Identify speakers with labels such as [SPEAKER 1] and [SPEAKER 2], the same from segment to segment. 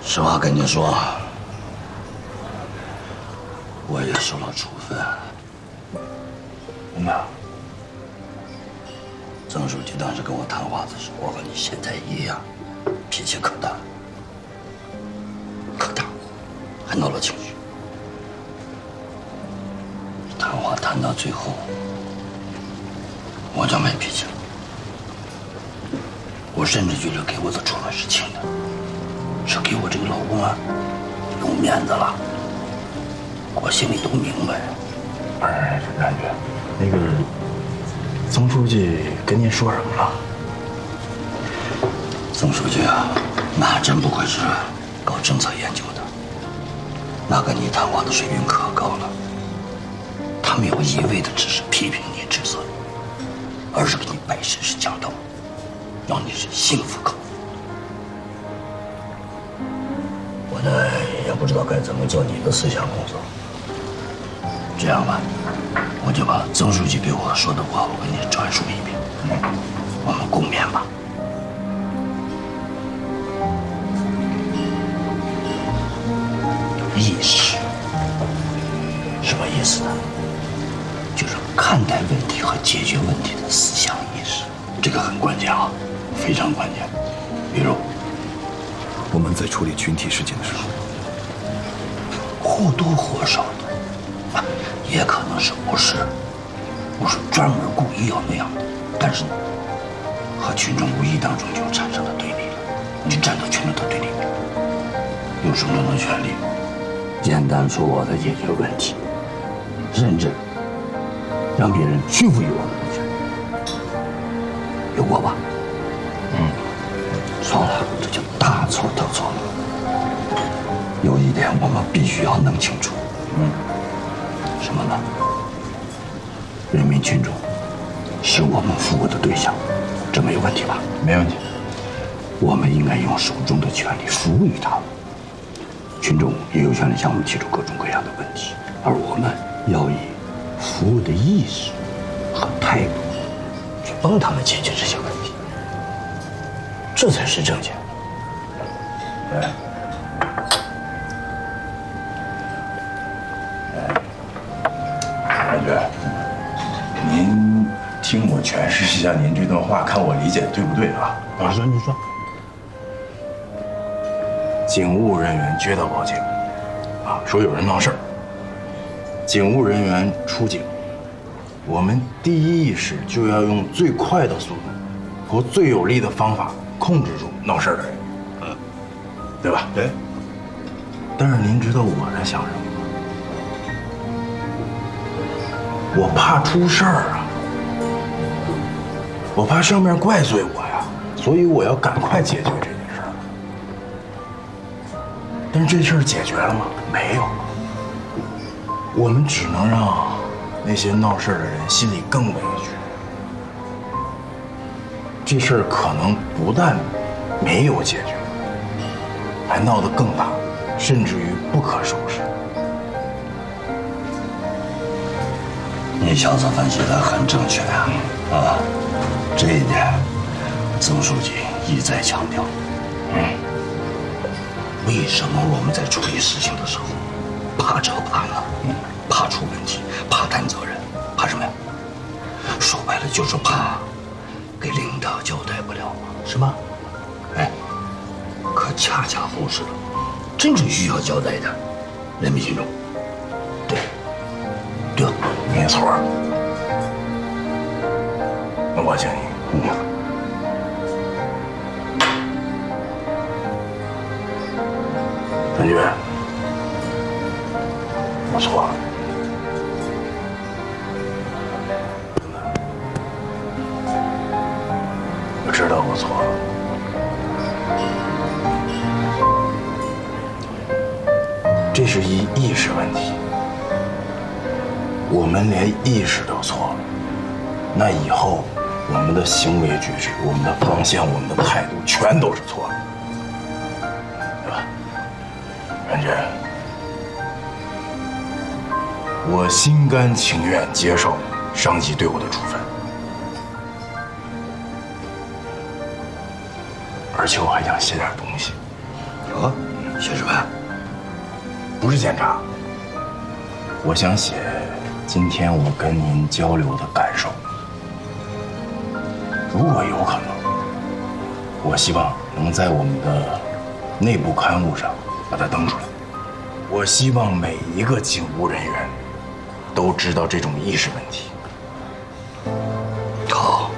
[SPEAKER 1] 实话跟你说，我也受了处分。
[SPEAKER 2] 怎么了？
[SPEAKER 1] 曾书记当时跟我谈话的时候，我和你现在一样，脾气可大，还闹了情绪。谈话谈到最后，我就没脾气了。我甚至觉得给我的处分是轻的，是给我这个老公啊有面子了。我心里都明白。
[SPEAKER 2] 不是，冉局，那个曾书记跟您说什么了？
[SPEAKER 1] 曾书记啊，那真不愧是搞政策研究的，那跟你谈话的水平可高了。他没有一味的只是批评你、指责你，而是给你摆事实讲道，让你是心服口服。我呢也不知道该怎么做你的思想工作。这样吧，我就把曾书记给我说的话，我给你转述一遍，我们共勉吧。意识什么意思呢？就是看待问题和解决问题的思想意识，这个很关键啊，非常关键。比如，
[SPEAKER 3] 我们在处理群体事件的时候，
[SPEAKER 1] 或多或少的，也可能是不是专门故意要那样的，但是呢，和群众无意当中就产生了对立了，你站到群众的对立面，有手中的权利，简单粗暴的解决问题，甚至让别人屈服于我们的权利，有过吧？错了，这就大错特错了。有一点我们必须要弄清楚，什么呢？人民群众是我们服务的对象，这没有问题吧？
[SPEAKER 2] 没问题。
[SPEAKER 1] 我们应该用手中的权利服务于他们。群众也有权利向我们提出各种各样的问题，而我们要以服务的意识和态度去帮他们解决这些问题，这才是正解。
[SPEAKER 2] 冉局，您听我诠释一下您这段话，看我理解对不对啊？
[SPEAKER 3] 你说。
[SPEAKER 2] 警务人员接到报警，说有人闹事儿。警务人员出警，我们第一意识就要用最快的速度和最有力的方法控制住闹事儿的人，对吧？
[SPEAKER 3] 对。
[SPEAKER 2] 但是您知道我在想什么吗？我怕出事儿啊，我怕上面怪罪我呀，所以我要赶快解决这件事儿。但是这事儿解决了吗？没有。我们只能让那些闹事儿的人心里更委屈。这事儿可能不但没有解决，还闹得更大，甚至于不可收拾。
[SPEAKER 1] 你小子分析得很正确啊，这一点曾书记一再强调。为什么我们在处理事情的时候怕这怕那，怕出问题，怕担责任，怕什么呀？说白了就是怕给领导交代不了嘛，是吧？哎，可恰恰忽视了真正需要交代的人民群众。对吧？
[SPEAKER 2] 没错。那我建议，冉局，我错了。我知道我错了。这是一意识问题。我们连意识都错了，那以后我们的行为举止、我们的方向、我们的态度，全都是错的，对吧？冉局，我心甘情愿接受上级对我的处分，而且我还想写点东西。
[SPEAKER 1] 有。写什么呀？
[SPEAKER 2] 不是检查，我想写今天我跟您交流的感受。如果有可能，我希望能在我们的内部刊物上把它登出来。我希望每一个警务人员都知道这种意识问题。
[SPEAKER 1] 好，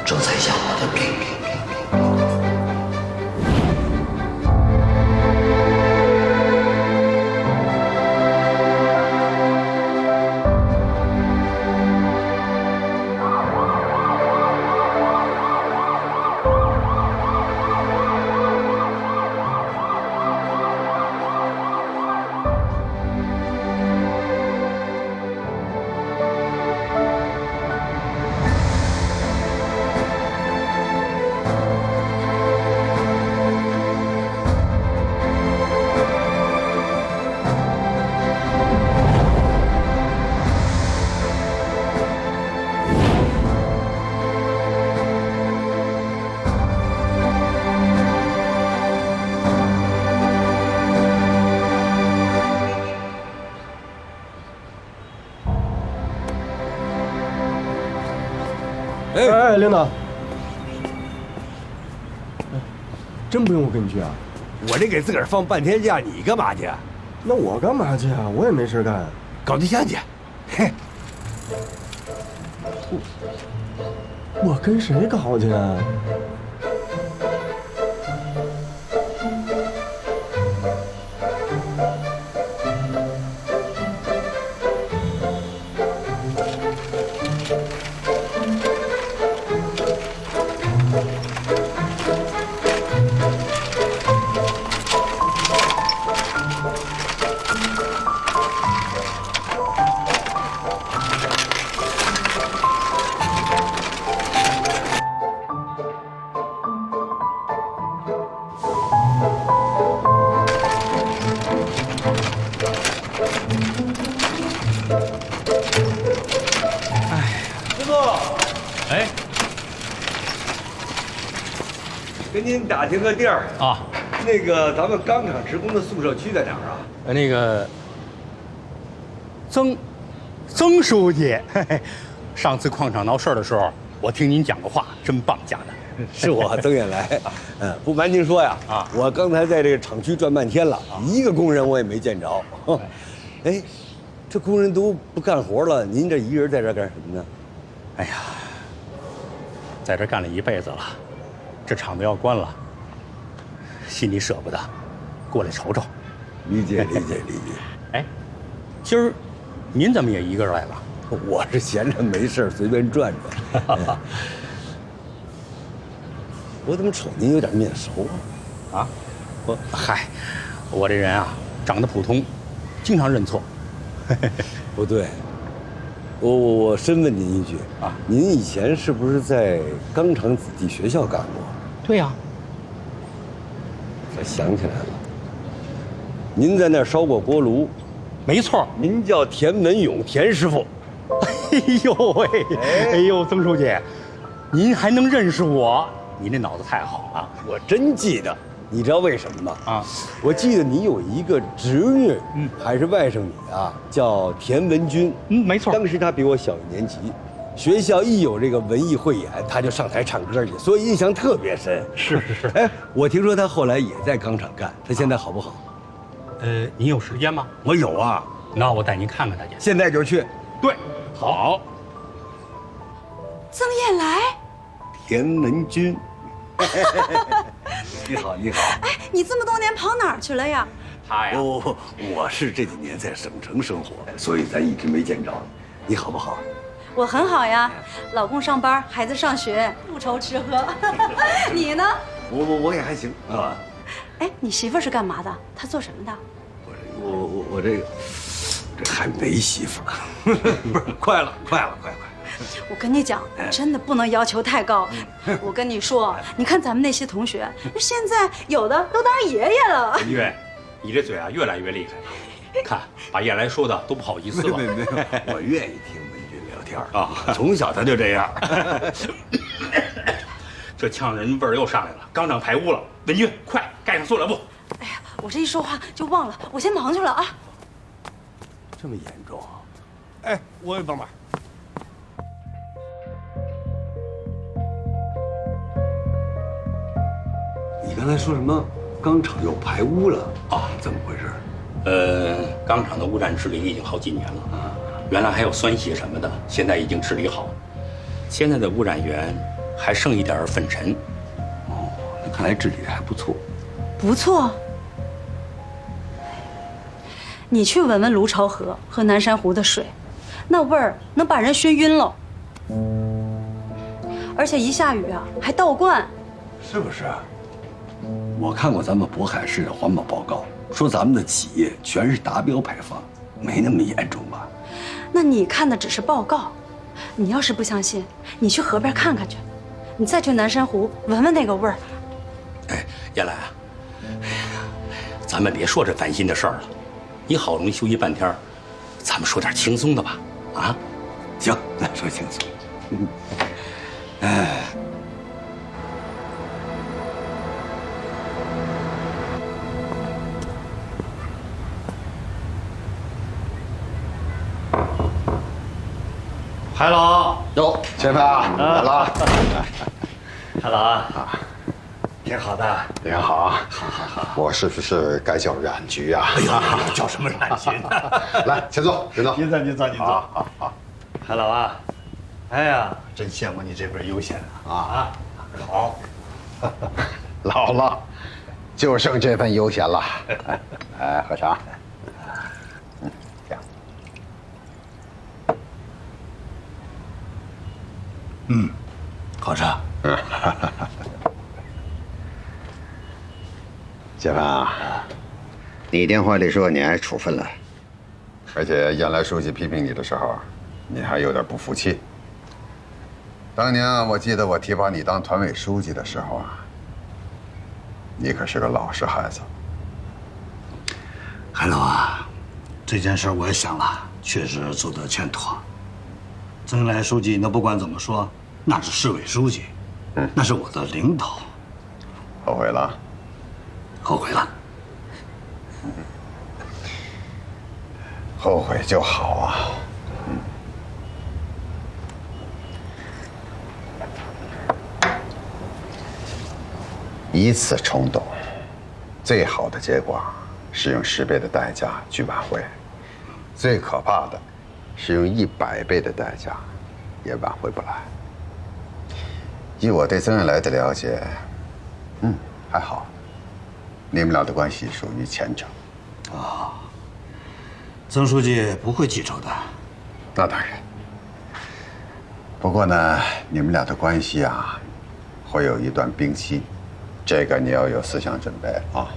[SPEAKER 1] 这才像我的命令。
[SPEAKER 4] 哎，领导，真不用我跟你去啊？
[SPEAKER 5] 我这给自个儿放半天假，你干嘛去？
[SPEAKER 4] 那我干嘛去啊？我也没事干。
[SPEAKER 5] 搞对象去。嘿，
[SPEAKER 4] 我跟谁搞去啊？
[SPEAKER 5] 跟您打听个地儿
[SPEAKER 6] 啊，
[SPEAKER 5] 那个咱们钢厂职工的宿舍区在哪儿啊？
[SPEAKER 6] 那个曾书记，嘿嘿，上次矿场闹事儿的时候，我听您讲过话，真棒讲的。
[SPEAKER 5] 是我曾远来。不瞒您说呀，我刚才在这个厂区转半天了，一个工人我也没见着。哎，这工人都不干活了，您这一个人在这儿干什么呢？
[SPEAKER 6] 哎呀，在这干了一辈子了，这厂子要关了，心里舍不得，过来瞅瞅。
[SPEAKER 5] 理解。
[SPEAKER 6] 哎，今儿您怎么也一个人来了？
[SPEAKER 5] 我是闲着没事随便转转。我怎么瞅您有点面熟啊？
[SPEAKER 6] 啊，我这人啊，长得普通，经常认错。
[SPEAKER 5] 不对，我深问您一句啊，您以前是不是在钢厂子弟学校干过？
[SPEAKER 6] 对呀。
[SPEAKER 5] 我想起来了，您在那儿烧过锅炉。
[SPEAKER 6] 没错，
[SPEAKER 5] 您叫田文勇，田师傅。
[SPEAKER 6] 哎呦喂，哎呦，曾书记，您还能认识我？您这脑子太好了。
[SPEAKER 5] 我真记得，你知道为什么吗？
[SPEAKER 6] 啊，
[SPEAKER 5] 我记得你有一个侄女，还是外甥女啊，叫田文君。
[SPEAKER 6] 没错。
[SPEAKER 5] 当时她比我小一年级，学校一有这个文艺汇演，她就上台唱歌去，所以印象特别深。
[SPEAKER 6] 是。
[SPEAKER 5] 哎，我听说她后来也在钢厂干，她现在好不好？
[SPEAKER 6] 您有时间吗？
[SPEAKER 5] 我有啊，
[SPEAKER 6] 那我带您看看她去。
[SPEAKER 5] 现在就去。
[SPEAKER 6] 对，好。
[SPEAKER 7] 曾燕来，
[SPEAKER 5] 田文君。你好。
[SPEAKER 7] 哎，你这么多年跑哪儿去了呀？
[SPEAKER 6] 他呀，
[SPEAKER 5] 我是这几年在省城生活，所以咱一直没见着。你好不好？
[SPEAKER 7] 我很好呀，老公上班，孩子上学，不愁吃喝。你呢？
[SPEAKER 5] 我也还行啊。
[SPEAKER 7] 哎，你媳妇儿是干嘛的？她做什么的？
[SPEAKER 5] 我这还没媳妇儿，不是，快了。
[SPEAKER 7] 我跟你讲，真的不能要求太高。我跟你说，你看咱们那些同学，现在有的都当爷爷了。
[SPEAKER 6] 文俊，你这嘴啊越来越厉害，看把燕来说的都不好意思了。
[SPEAKER 5] 没有，我愿意听文俊聊天啊，从小他就这样。
[SPEAKER 6] 这呛人味儿又上来了，钢厂排污了。文军，快盖上塑料布！
[SPEAKER 7] 哎呀，我这一说话就忘了，我先忙去了啊。
[SPEAKER 5] 这么严重？哎，我也帮忙。你刚才说什么？钢厂又排污了啊？怎么回事？
[SPEAKER 6] 钢厂的污染治理已经好几年了啊，原来还有酸血什么的，现在已经治理好。现在的污染源还剩一点粉尘。
[SPEAKER 5] 哦，那看来治理的还不错。
[SPEAKER 7] 不错。你去闻闻卢潮河和南山湖的水，那味儿能把人熏晕了。而且一下雨啊，还倒灌。
[SPEAKER 5] 是不是？我看过咱们渤海市的环保报告，说咱们的企业全是达标排放，没那么严重吧？
[SPEAKER 7] 那你看的只是报告，你要是不相信，你去河边看看去，你再去南山湖闻闻那个味儿。
[SPEAKER 6] 哎，燕来啊，哎呀，咱们别说这烦心的事儿了，你好容易休息半天，咱们说点轻松的吧？啊，
[SPEAKER 5] 行，咱说轻松。哎。
[SPEAKER 8] 海老
[SPEAKER 9] 哟，前辈啊，来了。
[SPEAKER 8] 海老啊，挺好的，
[SPEAKER 9] 您好，好。我是不是该叫冉局啊？
[SPEAKER 8] 哎呀，叫什么冉局呢？
[SPEAKER 9] 来，请坐，请坐。
[SPEAKER 8] 您坐。好。海老啊，哎呀，真羡慕你这份悠闲啊！好，
[SPEAKER 9] 老了，就剩这份悠闲了。哎，喝茶。这样。
[SPEAKER 5] 好茶。
[SPEAKER 9] 谢凡啊，你电话里说你挨处分了，而且燕来书记批评你的时候，你还有点不服气。当年啊，我记得我提拔你当团委书记的时候啊，你可是个老实孩子。
[SPEAKER 1] 海老啊，这件事我也想了，确实做得欠妥。曾恩来书记，那不管怎么说，那是市委书记，那是我的领导。
[SPEAKER 9] 后悔了？
[SPEAKER 1] 后悔了。
[SPEAKER 9] 后悔就好啊。一次冲动，最好的结果是用10倍的代价去挽回，最可怕的是用100倍的代价也挽回不来。以我对曾恩来的了解，还好，你们俩的关系属于前者。
[SPEAKER 1] 啊，曾书记不会记仇的。
[SPEAKER 9] 那当然。不过呢，你们俩的关系啊，会有一段冰期，这个你要有思想准备啊。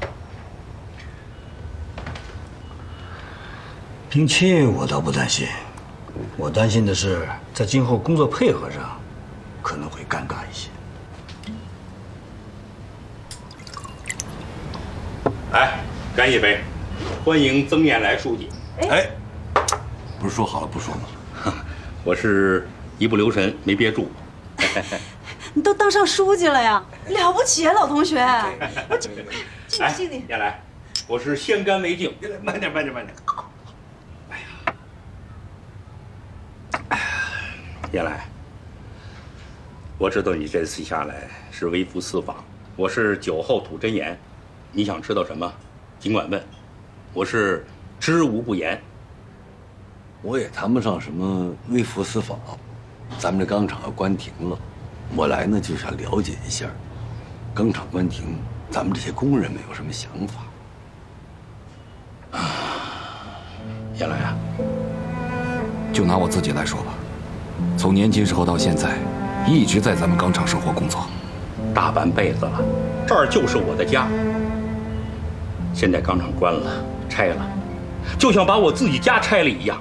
[SPEAKER 1] 冰期我倒不担心，我担心的是在今后工作配合上可能会尴尬一些。
[SPEAKER 6] 来，干一杯，欢迎曾燕来书记。
[SPEAKER 5] 哎，不是说好了不说吗？
[SPEAKER 6] 我是一不留神没憋住。
[SPEAKER 7] 你都当上书记了呀，了不起啊，老同学！我敬你。
[SPEAKER 6] 燕来，我是先干为敬。
[SPEAKER 5] 慢点。
[SPEAKER 6] 燕来，我知道你这次下来是微服私访，我是酒后吐真言，你想知道什么，尽管问，我是知无不言。
[SPEAKER 5] 我也谈不上什么微服私访，咱们这钢厂要关停了，我来呢就是想了解一下，钢厂关停，咱们这些工人们有什么想法？
[SPEAKER 6] 燕来啊，
[SPEAKER 3] 就拿我自己来说吧，从年轻时候到现在，一直在咱们钢厂生活工作，
[SPEAKER 6] 大半辈子了，这儿就是我的家。现在钢厂关了，拆了，就像把我自己家拆了一样。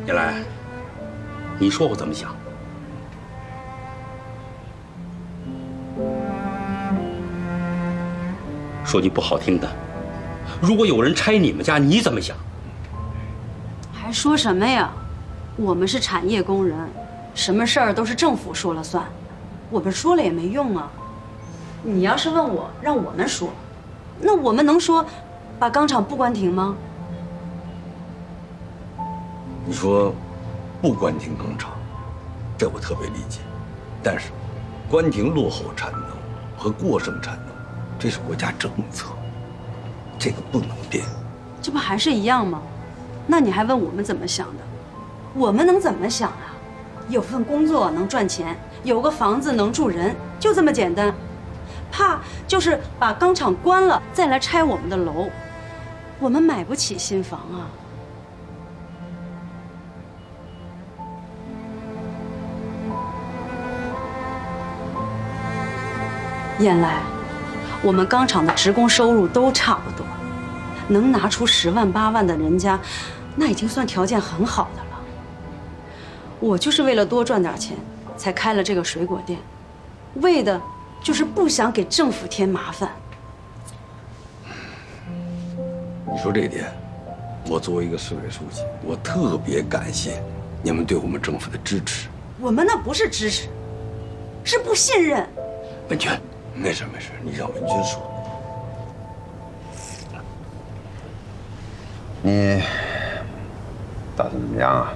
[SPEAKER 6] 燕来，你说我怎么想？说句不好听的，如果有人拆你们家，你怎么想？
[SPEAKER 7] 还说什么呀？我们是产业工人，什么事儿都是政府说了算，我们说了也没用啊。你要是问我，让我们说，那我们能说把钢厂不关停吗？
[SPEAKER 5] 你说不关停钢厂，这我特别理解。但是，关停落后产能和过剩产能，这是国家政策，这个不能变。
[SPEAKER 7] 这不还是一样吗？那你还问我们怎么想的？我们能怎么想啊？有份工作能赚钱，有个房子能住人，就这么简单。怕就是把钢厂关了，再来拆我们的楼，我们买不起新房啊。燕来，我们钢厂的职工收入都差不多，能拿出10万8万的人家，那已经算条件很好的了。我就是为了多赚点钱，才开了这个水果店，为的就是不想给政府添麻烦。
[SPEAKER 5] 你说这点，我作为一个市委书记，我特别感谢你们对我们政府的支持。
[SPEAKER 7] 我们那不是支持，是不信任。
[SPEAKER 5] 文娟，没事没事，你让文娟说。
[SPEAKER 9] 你打算怎么样啊？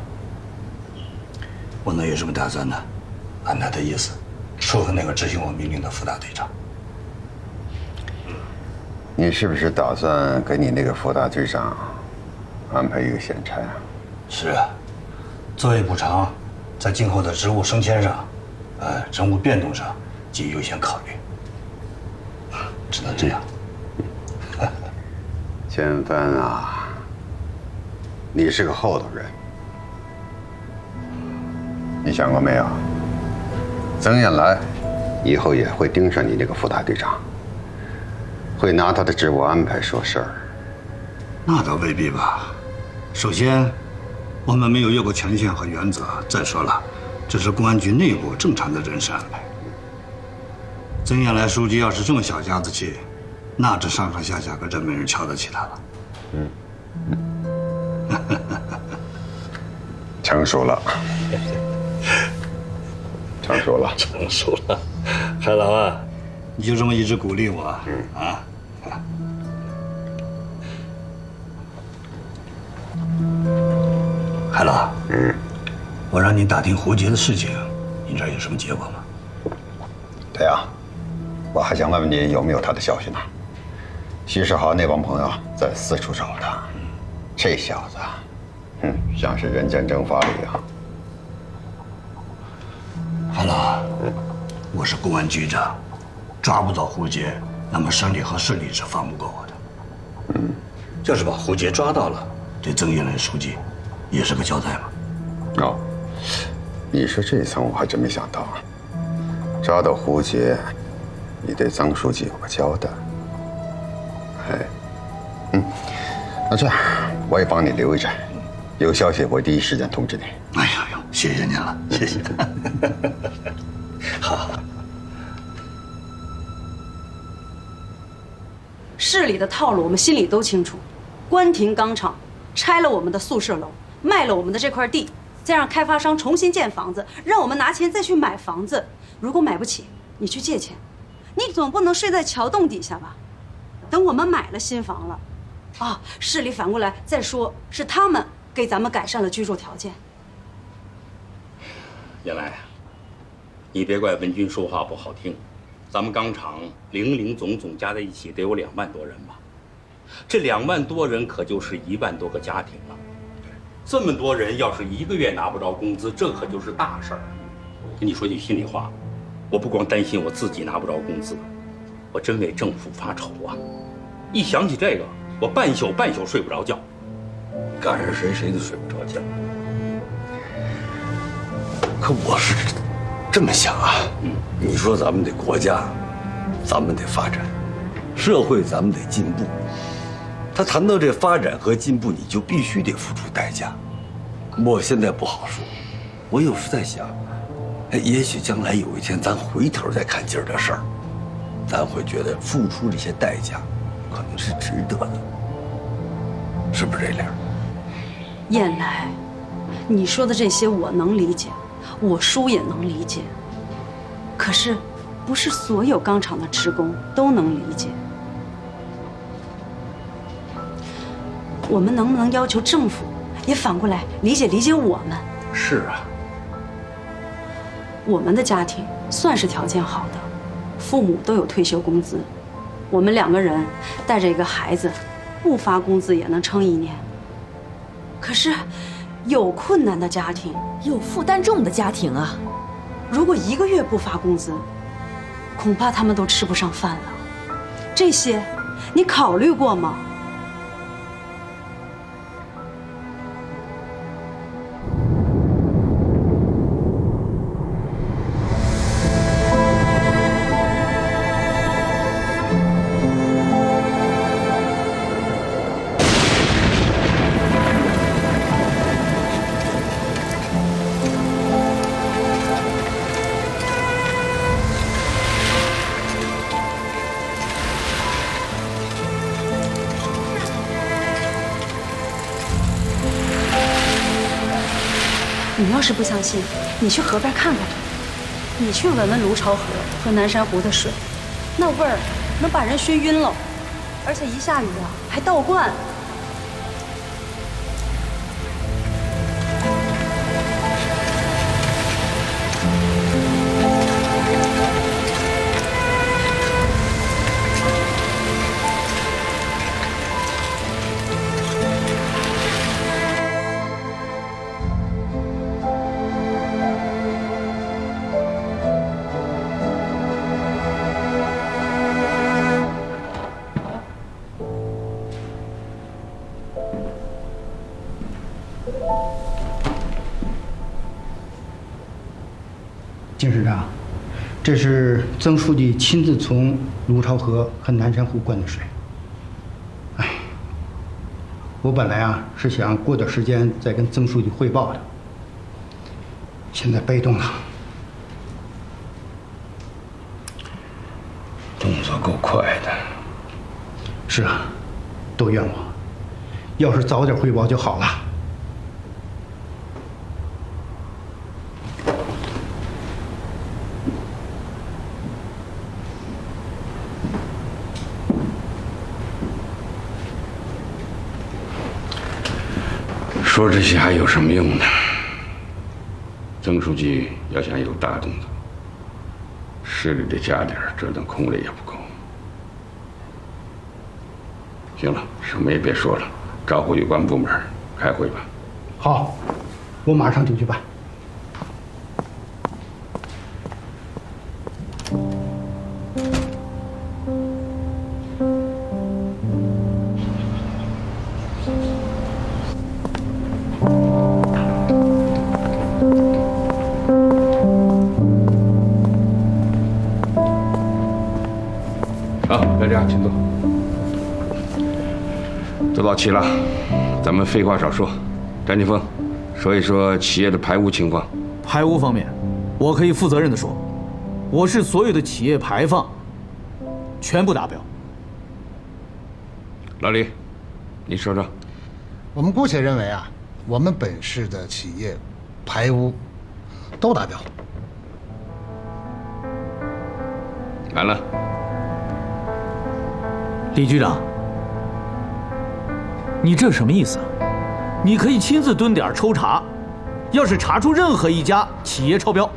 [SPEAKER 1] 我能有什么打算呢？按他的意思，说服那个执行我命令的副大队长。
[SPEAKER 9] 你是不是打算给你那个副大队长安排一个闲差啊？
[SPEAKER 1] 是啊，作为补偿，在今后的职务升迁上，职务变动上，即优先考虑。只能这样。
[SPEAKER 9] 千帆啊，你是个厚道人，你想过没有？曾燕来以后也会盯上你那个副大队长，会拿他的职务安排说事儿。
[SPEAKER 1] 那倒未必吧。首先，我们没有越过权限和原则。再说了，这是公安局内部正常的人事安排。曾燕来书记要是这么小家子气，那这上上下下可真没人瞧得起他了。
[SPEAKER 9] 成熟了，成熟了，
[SPEAKER 1] 成熟了。海老啊，你就这么一直鼓励我啊。海老，我让你打听胡杰的事情，你这儿有什么结果吗？
[SPEAKER 9] 对呀，我还想问问你有没有他的消息呢？徐世豪那帮朋友在四处找他，这小子，像是人间蒸发了一样。
[SPEAKER 1] 海老，我是公安局长，抓不到胡杰，那么省里和市里是放不过我的。要是把胡杰抓到了，对曾燕来书记也是个交代嘛。
[SPEAKER 9] 哦，你说这一层我还真没想到啊。抓到胡杰，你对曾书记有个交代。那这样我也帮你留一着，有消息我第一时间通知你。
[SPEAKER 1] 哎呀呦，谢谢您了，谢谢。好。
[SPEAKER 7] 市里的套路我们心里都清楚，关停钢厂，拆了我们的宿舍楼，卖了我们的这块地，再让开发商重新建房子，让我们拿钱再去买房子。如果买不起，你去借钱，你总不能睡在桥洞底下吧？等我们买了新房了，市里反过来再说是他们给咱们改善了居住条件。
[SPEAKER 6] 燕来，你别怪文军说话不好听，咱们钢厂零总加在一起得有2万多人吧？这2万多人可就是1万多个家庭了。这么多人要是1个月拿不着工资，这可就是大事儿。跟你说句心里话，我不光担心我自己拿不着工资，我真为政府发愁啊！一想起这个，我半宿睡不着觉。
[SPEAKER 5] 赶上谁都睡不着觉。可我是这么想啊，你说咱们这国家，咱们得发展，社会咱们得进步。他谈到这发展和进步，你就必须得付出代价。我现在不好说，我有时在想，也许将来有一天咱回头再看今儿的事儿，咱会觉得付出这些代价可能是值得的，是不是这样？
[SPEAKER 7] 燕来，你说的这些我能理解，我叔也能理解。可是，不是所有钢厂的职工都能理解。我们能不能要求政府也反过来理解我们？
[SPEAKER 6] 是啊，
[SPEAKER 7] 我们的家庭算是条件好的，父母都有退休工资，我们2个人带着一个孩子，不发工资也能撑1年。可是，有困难的家庭，
[SPEAKER 10] 有负担重的家庭啊，
[SPEAKER 7] 如果1个月不发工资，恐怕他们都吃不上饭了。这些，你考虑过吗？你要是不相信，你去河边看看，你去闻闻卢潮河和南山湖的水，那味儿能把人熏晕了，而且一下雨啊还倒灌。
[SPEAKER 11] 金市长，这是曾书记亲自从卢潮河和南山湖灌的水。哎，我本来啊是想过段时间再跟曾书记汇报的，现在被动了。
[SPEAKER 5] 动作够快的。
[SPEAKER 11] 是啊，都怨我，要是早点汇报就好了。
[SPEAKER 6] 说这些还有什么用呢？曾书记要想有大动作，市里得加点折腾空了也不够。行了，什么也别说了，招呼有关部门开会吧。
[SPEAKER 11] 好，我马上就去办。
[SPEAKER 6] 好，来这，请坐。都到齐了，咱们废话少说。张金峰，说一说企业的排污情况。
[SPEAKER 12] 排污方面，我可以负责任地说，我市所有的企业排放全部达标。
[SPEAKER 6] 老李，你说说。
[SPEAKER 8] 我们姑且认为啊，我们本市的企业排污都达标。
[SPEAKER 6] 完了。
[SPEAKER 12] 李局长，你这什么意思啊？你可以亲自蹲点抽查，要是查出任何一家企业超标，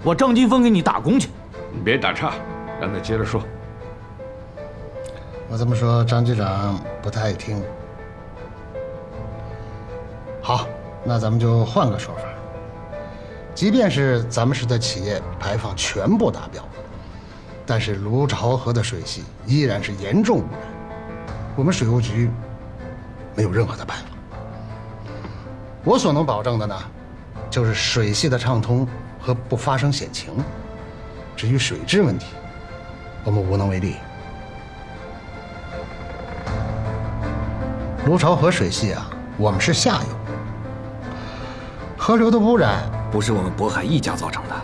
[SPEAKER 12] 我张金峰给你打工去。
[SPEAKER 6] 你别打岔，让他接着说。
[SPEAKER 8] 我这么说，张局长不太爱听。好，那咱们就换个说法。即便是咱们市的企业排放全部达标，但是卢潮河的水系依然是严重污染，我们水务局没有任何的办法。我所能保证的呢，就是水系的畅通和不发生险情。至于水质问题，我们无能为力。卢潮河水系啊，我们是下游，河流的污染
[SPEAKER 3] 不是我们渤海一家造成的。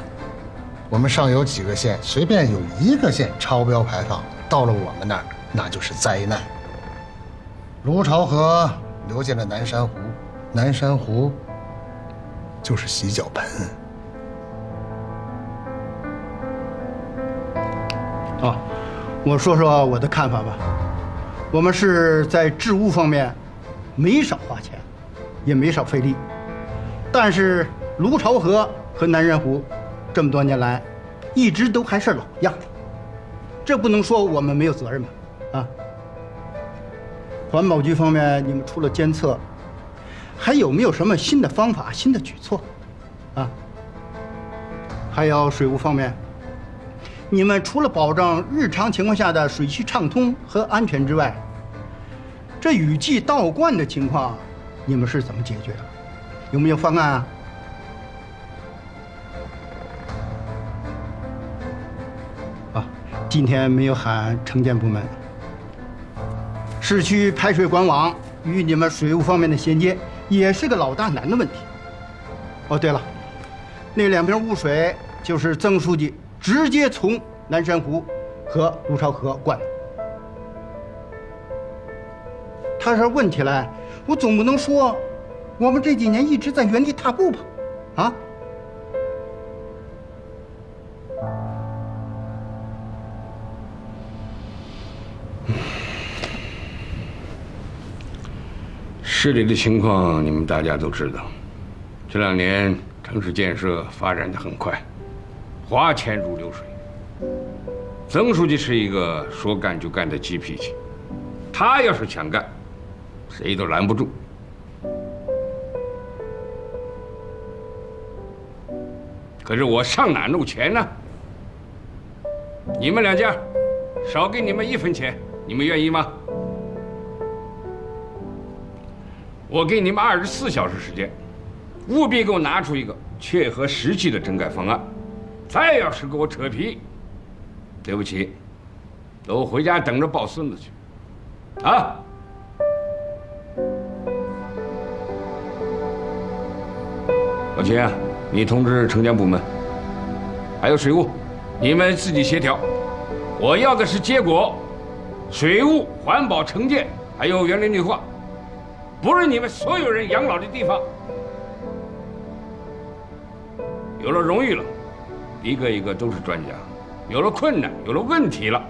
[SPEAKER 8] 我们上游几个县，随便有一个县超标排放，到了我们那儿，那就是灾难。卢潮河流进了南山湖，南山湖就是洗脚盆。
[SPEAKER 11] 啊，我说说我的看法吧。我们是在治污方面没少花钱，也没少费力，但是卢潮河和南山湖这么多年来一直都还是老样子，这不能说我们没有责任吧？啊，环保局方面你们除了监测，还有没有什么新的方法、新的举措？啊，还有水务方面，你们除了保障日常情况下的水系畅通和安全之外，这雨季倒灌的情况，你们是怎么解决的？有没有方案啊？啊，今天没有喊城建部门。市区排水管网与你们水务方面的衔接，也是个老大难的问题。哦，对了，那2瓶污水就是曾书记直接从南山湖和卢潮河灌的。他这问起来，我总不能说我们这几年一直在原地踏步吧？啊？
[SPEAKER 13] 市里的情况你们大家都知道，这2年城市建设发展得很快，花钱如流水。曾书记是一个说干就干的急脾气，他要是想干，谁都拦不住。可是我上哪弄钱呢？你们2家少给你们1分钱，你们愿意吗？我给你们24小时时间，务必给我拿出一个切合实际的整改方案。再要是给我扯皮，对不起，都回家等着抱孙子去。啊！老秦啊，你通知城建部门，还有水务，你们自己协调。我要的是结果，水务、环保、城建，还有园林绿化。不是你们所有人养老的地方。有了荣誉了，一个一个都是专家；有了困难，有了问题了，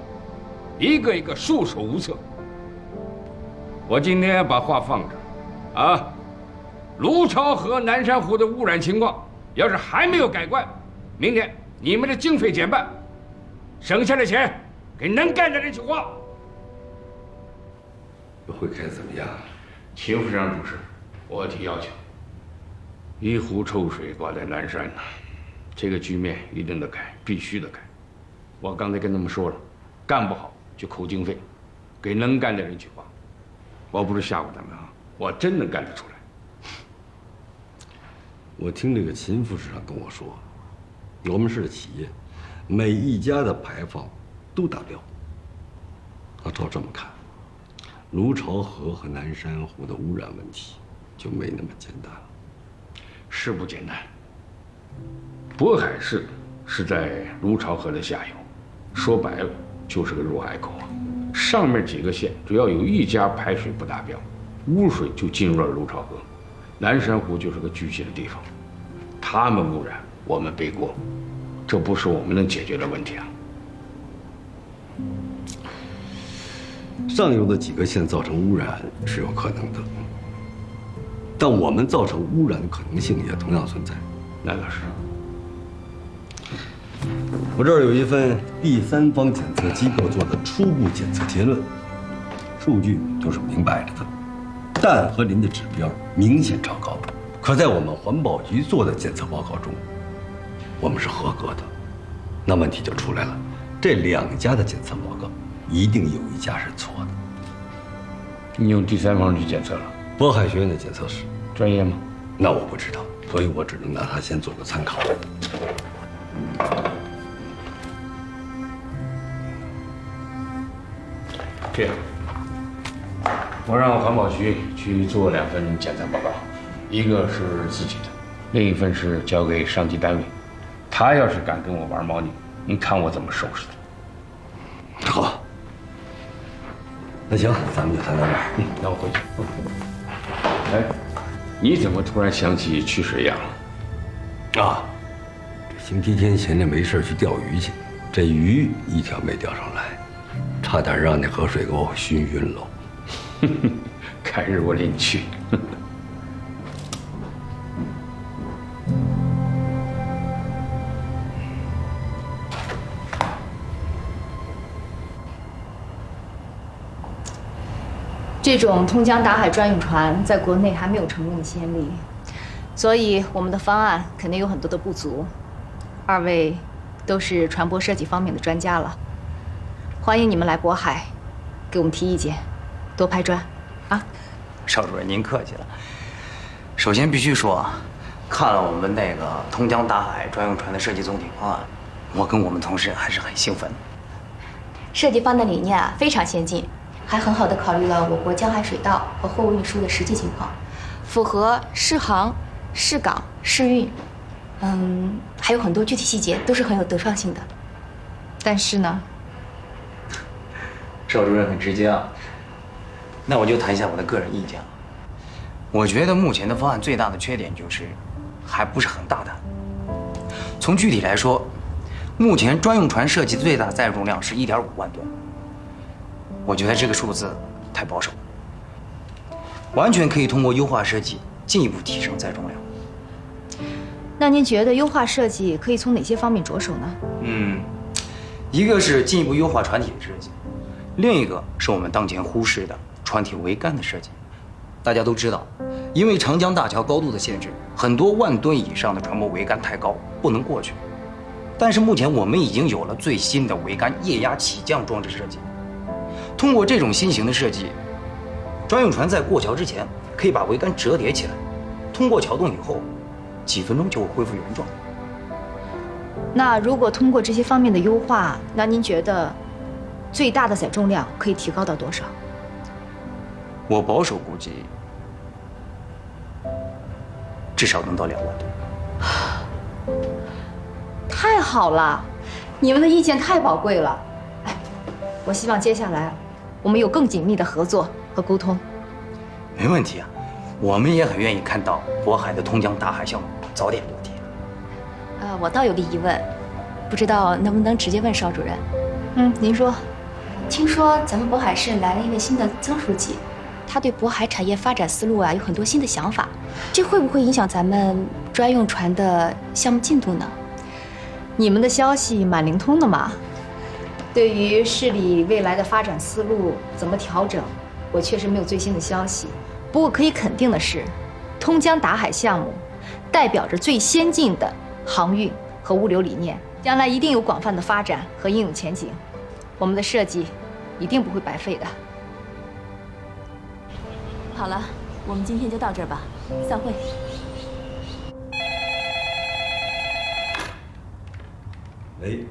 [SPEAKER 13] 一个一个束手无策。我今天把话放这，啊，卢潮河、南山湖的污染情况，要是还没有改观，明年你们的经费减半，省下的钱给能干的人去花。
[SPEAKER 9] 会开怎么样？
[SPEAKER 13] 秦副市长主持，我提要求，一湖臭水挂在南山呢，这个局面一定得改，必须得改。我刚才跟他们说了，干不好就扣经费，给能干的人去花。我不是吓唬他们啊，我真能干得出来。
[SPEAKER 5] 我听这个秦副市长跟我说，我们市的企业，每一家的排放都达标。照这么看，卢潮河和南山湖的污染问题就没那么简单了。
[SPEAKER 13] 是不简单。渤海市是在卢潮河的下游，说白了就是个入海口啊。上面几个县只要有一家排水不达标，污水就进入了卢潮河。南山湖就是个聚集的地方，他们污染，我们背锅，这不是我们能解决的问题啊。
[SPEAKER 5] 上游的几个县造成污染是有可能的，但我们造成污染的可能性也同样存在。
[SPEAKER 13] 那倒是。
[SPEAKER 5] 我这儿有一份第三方检测机构做的初步检测结论，数据都是明摆着的，氮和磷的指标明显超高。可在我们环保局做的检测报告中，我们是合格的。那问题就出来了，这2家的检测报告一定有一家是错的。
[SPEAKER 13] 你用第三方去检测了？
[SPEAKER 5] 渤海学院的检测室
[SPEAKER 13] 专业吗？
[SPEAKER 5] 那我不知道，所以我只能拿它先做个参考。
[SPEAKER 13] 这样，我让环保局去做2份检测报告，一个是自己的，另一份是交给上级单位。他要是敢跟我玩猫腻，你看我怎么收拾他。
[SPEAKER 5] 好，那行，咱们就谈到这儿。
[SPEAKER 13] 那我回去。哎，你怎么突然想起去水养了？
[SPEAKER 5] 啊，这星期天闲着没事去钓鱼去，
[SPEAKER 14] 这鱼一条没钓上来，差点让那河水给我熏晕了。
[SPEAKER 13] 看日我领去。
[SPEAKER 10] 这种通江达海专用船在国内还没有成功的先例，所以我们的方案肯定有很多的不足。二位都是船舶设计方面的专家了，欢迎你们来渤海，给我们提意见，多拍砖啊！
[SPEAKER 15] 邵主任您客气了。首先必须说，看了我们那个通江达海专用船的设计总体方案，我跟我们同事还是很兴奋的。
[SPEAKER 10] 设计方案的理念非常先进，还很好的考虑了我国江海水道和货物运输的实际情况，符合适航、适港、适运。还有很多具体细节都是很有得创性的。但是呢，
[SPEAKER 15] 邵主任很直接啊。那我就谈一下我的个人意见了。我觉得目前的方案最大的缺点就是还不是很大胆。从具体来说，目前专用船设计最大载重量是1.5万吨，我觉得这个数字太保守，完全可以通过优化设计进一步提升载重量。
[SPEAKER 10] 那您觉得优化设计可以从哪些方面着手呢？
[SPEAKER 15] 一个是进一步优化船体的设计，另一个是我们当前忽视的船体桅杆的设计。大家都知道，因为长江大桥高度的限制，很多万吨以上的船舶桅杆太高，不能过去。但是目前我们已经有了最新的桅杆液压起降装置设计。通过这种新型的设计，专用船在过桥之前可以把桅杆折叠起来，通过桥洞以后，几分钟就会恢复原状。
[SPEAKER 10] 那如果通过这些方面的优化，那您觉得最大的载重量可以提高到多少？
[SPEAKER 15] 我保守估计，至少能到2万吨。
[SPEAKER 10] 太好了，你们的意见太宝贵了。哎，我希望接下来我们有更紧密的合作和沟通。
[SPEAKER 15] 没问题啊，我们也很愿意看到渤海的通江达海项目早点落地。
[SPEAKER 10] 我倒有个疑问，不知道能不能直接问邵主任？您说。听说咱们渤海市来了一位新的曾书记，他对渤海产业发展思路有很多新的想法，这会不会影响咱们专用船的项目进度呢？你们的消息蛮灵通的嘛。对于市里未来的发展思路怎么调整，我确实没有最新的消息。不过可以肯定的是，通江达海项目代表着最先进的航运和物流理念，将来一定有广泛的发展和应用前景。我们的设计一定不会白费的。
[SPEAKER 16] 好了，我们今天就到这儿吧，散会。
[SPEAKER 14] 喂，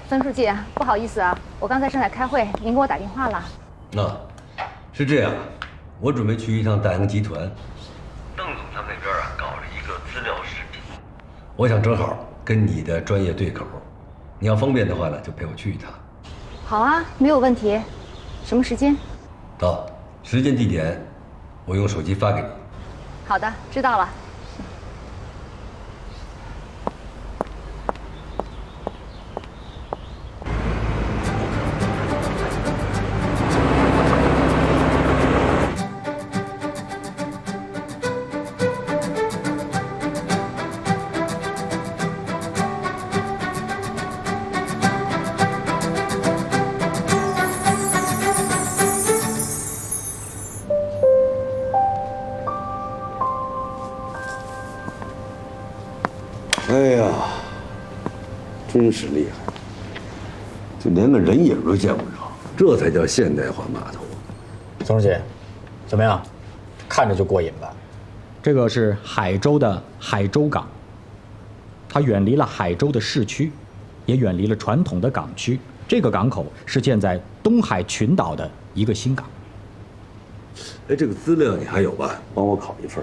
[SPEAKER 10] 曾书记，不好意思啊，我刚才正在开会，您给我打电话了。
[SPEAKER 14] 那是这样，我准备去一趟大洋集团，邓总他们那边搞了一个资料视频，我想正好跟你的专业对口，你要方便的话呢，就陪我去一趟。
[SPEAKER 10] 好啊，没有问题。什么时间？
[SPEAKER 14] 到时间地点，我用手机发给你。
[SPEAKER 10] 好的，知道了。
[SPEAKER 5] 哎呀，真是厉害，就连个人影都见不着，这才叫现代化码头。
[SPEAKER 17] 曾书记，怎么样？看着就过瘾吧？
[SPEAKER 18] 这个是海州的海州港，它远离了海州的市区，也远离了传统的港区。这个港口是建在东海群岛的一个新港。
[SPEAKER 5] 哎，这个资料你还有吧？帮我拷一份。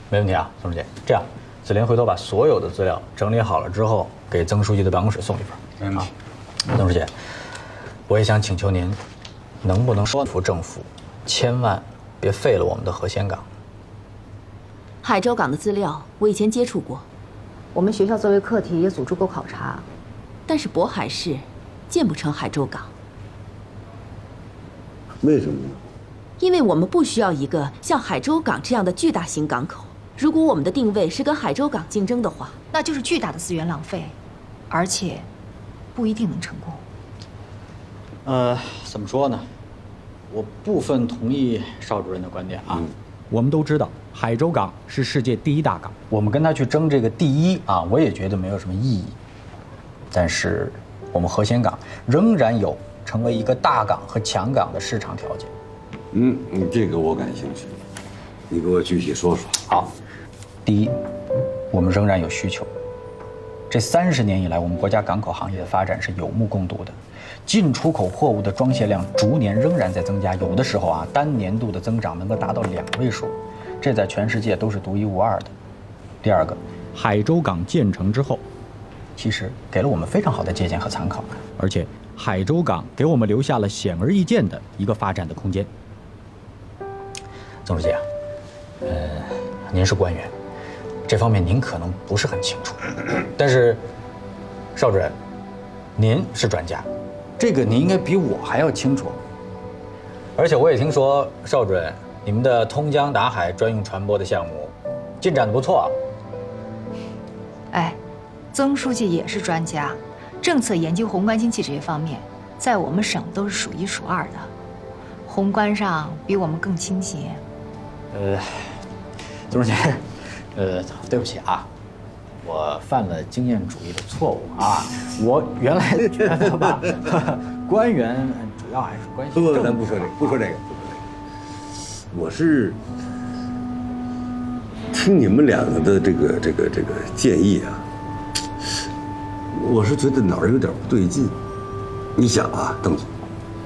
[SPEAKER 17] 没问题啊，曾书记。这样，子林回头把所有的资料整理好了之后，给曾书记的办公室送一份。
[SPEAKER 15] 没问题。
[SPEAKER 17] 曾书记，我也想请求您，能不能说服政府，千万别废了我们的河仙港。
[SPEAKER 16] 海州港的资料我以前接触过，
[SPEAKER 10] 我们学校作为课题也组织过考察，
[SPEAKER 16] 但是渤海市建不成海州港。
[SPEAKER 5] 为什么呢？
[SPEAKER 16] 因为我们不需要一个像海州港这样的巨大型港口。如果我们的定位是跟海州港竞争的话，
[SPEAKER 10] 那就是巨大的资源浪费，而且不一定能成功。
[SPEAKER 17] 怎么说呢？我部分同意邵主任的观点啊。
[SPEAKER 18] 我们都知道，海州港是世界第1大港，
[SPEAKER 17] 我们跟他去争这个第1啊，我也觉得没有什么意义。但是，我们和贤港仍然有成为一个大港和强港的市场条件。
[SPEAKER 5] 这个我感兴趣，你给我具体说说。
[SPEAKER 17] 好，第一，我们仍然有需求。这30年以来，我们国家港口行业的发展是有目共睹的。进出口货物的装卸量逐年仍然在增加，有的时候啊，单年度的增长能够达到2位数，这在全世界都是独一无二的。第二个，
[SPEAKER 18] 海州港建成之后，
[SPEAKER 17] 其实给了我们非常好的借鉴和参考，
[SPEAKER 18] 而且海州港给我们留下了显而易见的一个发展的空间。
[SPEAKER 17] 曾书记啊，您是官员，这方面您可能不是很清楚，但是邵主任，您是专家。这个你应该比我还要清楚，而且我也听说邵主任，你们的通江达海专用船舶的项目进展得不错啊。
[SPEAKER 10] 哎，曾书记也是专家，政策研究、宏观经济这些方面，在我们省都是数1数2的，宏观上比我们更清晰。
[SPEAKER 17] 曾书记，对不起啊。我犯了经验主义的错误啊！我原来觉得吧，官员主要还是关心
[SPEAKER 5] 咱不说这个，不说这个。我是听你们两个的这个建议啊，我是觉得哪儿有点不对劲。你想啊，邓总，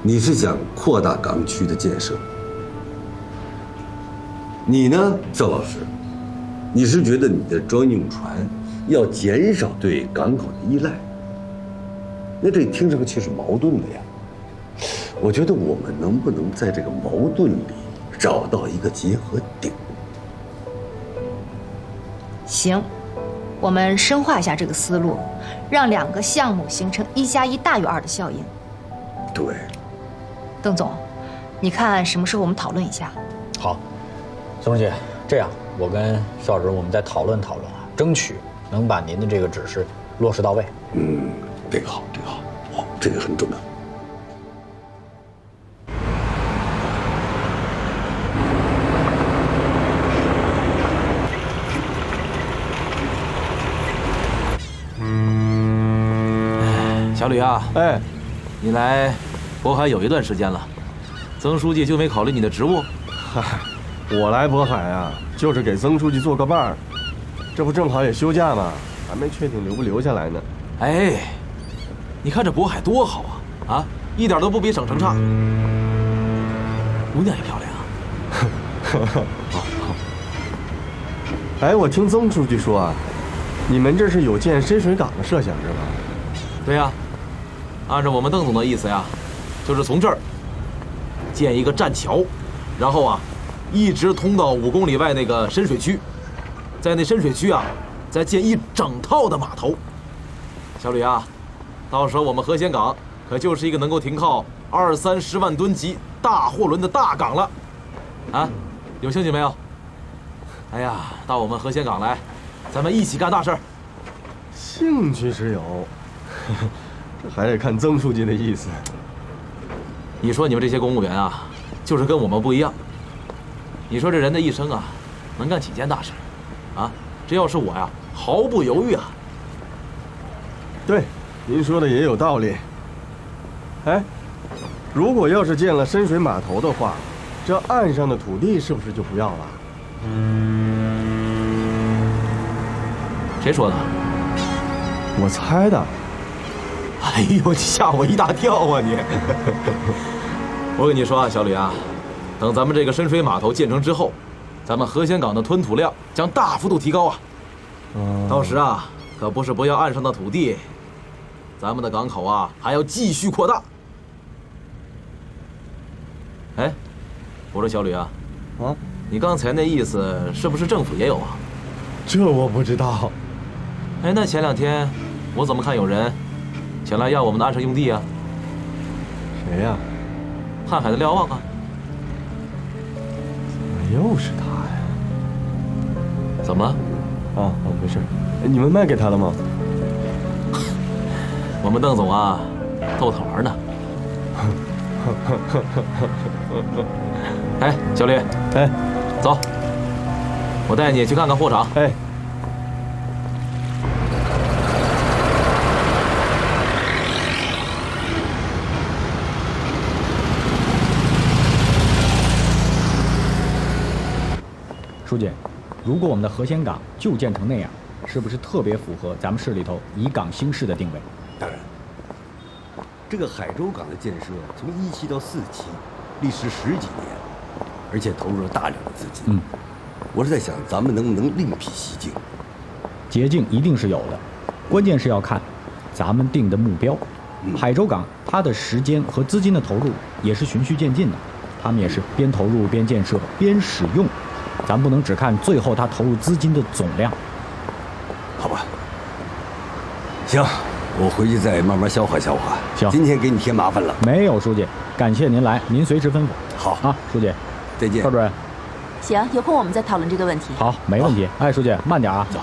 [SPEAKER 5] 你是想扩大港区的建设，你呢，邵老师，你是觉得你的专用船要减少对港口的依赖，那这听上去是矛盾的呀。我觉得我们能不能在这个矛盾里找到一个结合点？
[SPEAKER 10] 行，我们深化一下这个思路，让2个项目形成1+1大于2的效应。
[SPEAKER 5] 对，
[SPEAKER 10] 邓总，你看什么时候我们讨论一下？
[SPEAKER 17] 好，曾书记，这样我跟邵主任我们再讨论讨论啊，争取能把您的这个指示落实到位。
[SPEAKER 5] 这个好，这个好，这个很重要。
[SPEAKER 12] 小吕啊，你来渤海有一段时间了，曾书记就没考虑你的职务？
[SPEAKER 4] 嗨，我来渤海啊，就是给曾书记做个伴儿。这不正好也休假吗？还没确定留不留下来呢。
[SPEAKER 12] 哎，你看这渤海多好啊！啊，一点都不比省城差。姑娘也漂亮啊。
[SPEAKER 4] 哎，我听曾书记说啊，你们这是有建深水港的设想是吧？
[SPEAKER 12] 对呀，按照我们邓总的意思呀，就是从这儿建一个栈桥，然后啊，一直通到5公里外那个深水区。在那深水区啊，再建一整套的码头。小吕啊，到时候我们和贤港可就是一个能够停靠20-30万吨级大货轮的大港了。啊，有兴趣没有？哎呀，到我们和贤港来，咱们一起干大事儿。
[SPEAKER 4] 兴趣是有，这还得看曾书记的意思。
[SPEAKER 12] 你说你们这些公务员啊，就是跟我们不一样。你说这人的一生啊，能干几件大事？啊，这要是我呀，毫不犹豫啊。
[SPEAKER 4] 对，您说的也有道理。哎，如果要是建了深水码头的话，这岸上的土地是不是就不要了？
[SPEAKER 12] 谁说的？
[SPEAKER 4] 我猜的。
[SPEAKER 12] 哎呦，吓我一大跳啊你！我跟你说啊，小吕啊，等咱们这个深水码头建成之后，咱们和贤港的吞吐量将大幅度提高啊！到时啊，可不是不要岸上的土地，咱们的港口啊还要继续扩大。哎，我说小吕啊，你刚才那意思是不是政府也有啊？
[SPEAKER 4] 这我不知道。
[SPEAKER 12] 哎，那前2天我怎么看有人前来要我们的岸上用地啊。
[SPEAKER 4] 谁呀？
[SPEAKER 12] 瀚海的瞭望啊。
[SPEAKER 4] 又是他呀？
[SPEAKER 12] 怎么了？
[SPEAKER 4] 没事。你们卖给他了吗？
[SPEAKER 12] 我们邓总啊，逗他玩呢。哎，小李，
[SPEAKER 4] 哎，
[SPEAKER 12] 走，我带你去看看货场。
[SPEAKER 4] 哎。
[SPEAKER 18] 书记，如果我们的河鲜港就建成那样，是不是特别符合咱们市里头以港兴市的定位？
[SPEAKER 5] 当然，这个海州港的建设从1期到4期，历时10几年，而且投入了大量的资金。我是在想，咱们能不能另辟蹊径？
[SPEAKER 18] 捷径一定是有的，关键是要看咱们定的目标。海州港它的时间和资金的投入也是循序渐进的，他们也是边投入边建设边使用。咱不能只看最后他投入资金的总量。
[SPEAKER 5] 好吧，行，我回去再慢慢消化消化。
[SPEAKER 18] 行，
[SPEAKER 5] 今天给你添麻烦了。
[SPEAKER 18] 没有，书记，感谢您来，您随时吩咐。
[SPEAKER 5] 好
[SPEAKER 18] 啊，书记，
[SPEAKER 5] 再见。
[SPEAKER 18] 邵主任，
[SPEAKER 16] 行，有空我们再讨论这个问题。
[SPEAKER 18] 好，没问题。哎，书记，慢点啊。
[SPEAKER 5] 走。